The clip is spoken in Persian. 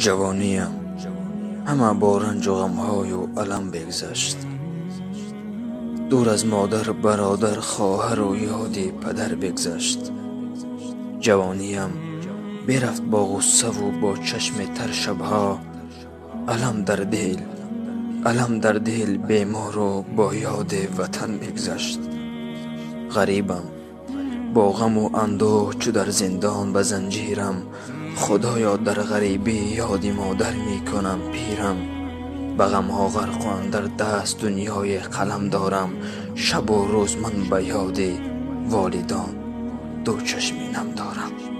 جوانیم همه با رنج و غمهای و الم بگذشت. دور از مادر، برادر، خواهر و یاد پدر بگذشت. جوانیم برفت با غصه و با چشم تر شبها، علم در دل، علم در دل بیمار و با یاد وطن بگذشت. غریبم با غم و اندوه چو در زندان به زنجیرم، خدایا در غریبی یاد مادر می کنم پیرم. به غمها غرق و اندر دست دنیای قلم دارم، شب و روز من به یاد والدان دو چشمی نم دارم.